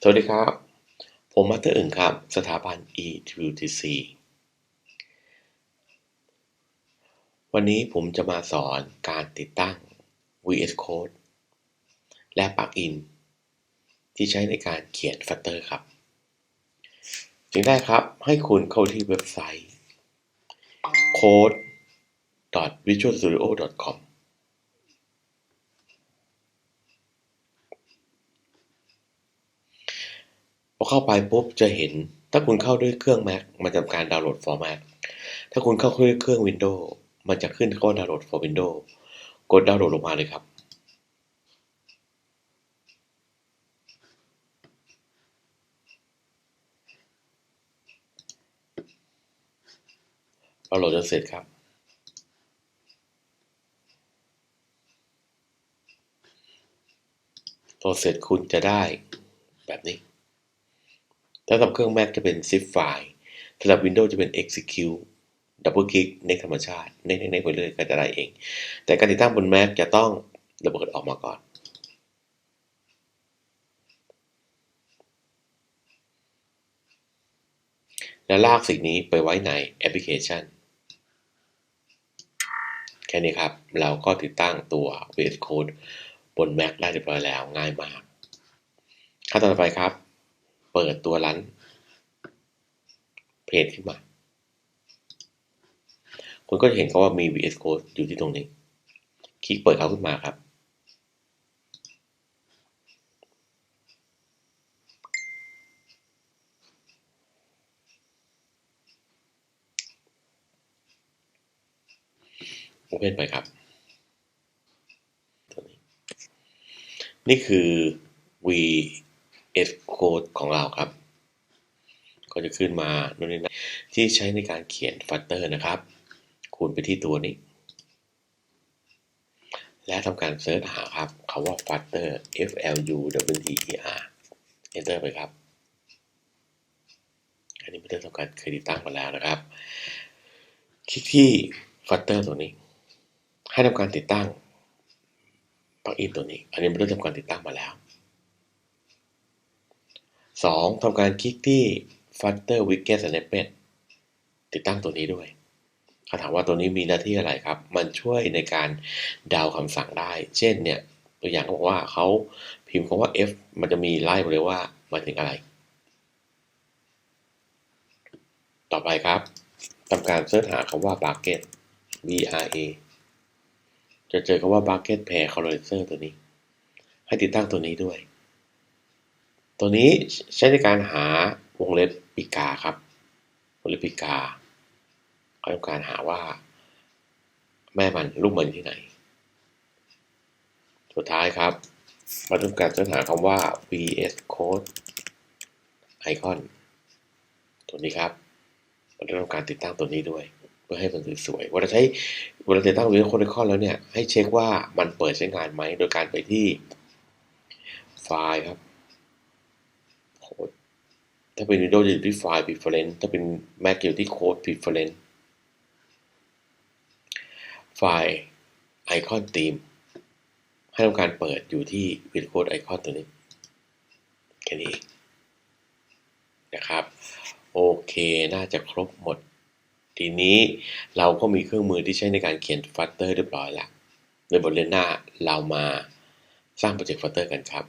สวัสดีครับ ผมมาสเตอร์อึ่งครับ สถาบัน EWTC วันนี้ผมจะมาสอนการติดตั้ง VS Code และปลั๊กอินที่ใช้ในการเขียน Flutter ครับสิ่งแรกครับ ให้คุณเข้าที่เว็บไซต์ code.visualstudio.com พอเข้าไปปุ๊บจะเห็นถ้าคุณเข้าด้วยเครื่อง Mac มันจะทำการดาวน์โหลด for Mac ถ้าคุณเข้าด้วยเครื่อง Windows มันจะขึ้นข้อดาวน์โหลด for Windows กดดาวน์โหลดลงมาเลยครับดาวน์โหลดจนเสร็จครับพอเสร็จคุณจะได้แบบนี้ถ้าสำหรับเครื่อง Mac จะเป็น zip ไฟล์สำหรับ Windows จะเป็น execute ดับเบิลคลิก next ธรรมชาติ next ไปเรื่อยก็จะได้เองแต่การติดตั้งบน Mac จะต้องระเบิดออกมาก่อนแล้วลากสิ่งนี้ไปไว้ในแอปพลิเคชันแค่นี้ครับเราก็ติดตั้งตัว VS Code บน Mac ได้เรียบร้อยแล้วง่ายมากขั้นตอนต่อไปครับเปิดตัวรันเพจขึ้นมาคุณก็จะเห็นเขาว่ามี VS Code อยู่ที่ตรงนี้คลิกเปิดเขาขึ้นมาครับโอเพนไปครับตัวนี้นี่คือ VS Code ของเราครับก็จะขึ้นมาโน่นนี่นั่นที่ใช้ในการเขียน Flutter นะครับคุณไปที่ตัวนี้และทำการเสิร์ชหาครับคำว่า Flutter F-L-U-T-T-E-R Enter ไปครับอันนี้ไม่ได้ทำการเคยติดตั้งมาแล้วนะครับคลิกที่ Flutter ตัวนี้ให้ทำการติดตั้งปลั๊กอินตัวนี้อันนี้ไม่ได้ทำการติดตั้งมาแล้ว2ทำการคลิกที่ Flutter Widget Snippet ติดตั้งตัวนี้ด้วยเขาถามว่าตัวนี้มีหน้าที่อะไรครับมันช่วยในการดาวคำสั่งได้เช่นเนี่ยตัวอย่างเขาบอกว่าเขาพิมพ์คำว่า F มันจะมีไล่ไปเลยว่าหมายถึงอะไรต่อไปครับทำการเสิร์ชหาคำว่า Bucket BRA จะเจอคำว่า Bucket Pair Colorizer ตัวนี้ให้ติดตั้งตัวนี้ด้วยตัวนี้ใช้ในการหาวงเล็บปีกาครับวงเล็บปีกาเขาต้องการหาว่าแม่มันลูกมันที่ไหนสุดท้ายครับมาทำการเสิร์ชหาคำว่า VS Code Icon ตัวนี้ครับเราต้องการติดตั้งตัวนี้ด้วยเพื่อให้มันสวยๆเวลาติดตั้ง VS Code Icon แล้วเนี่ยให้เช็คว่ามันเปิดใช้งานไหมโดยการไปที่ไฟล์ครับถ้าเป็น Windows จะอยู่ที่ไฟล์ Preference ถ้าเป็น Mac อยู่ที่ Code Preference ไฟล์ Icon Theme ให้ทำการเปิดอยู่ที่ VS Code Icon ตัวนี้แค่นี้นะครับโอเคน่าจะครบหมดทีนี้เราก็มีเครื่องมือที่ใช้ในการเขียน Flutter เรียบร้อยแล้วในบทเรียนหน้าเรามาสร้างโปรเจกต์ Flutter กันครับ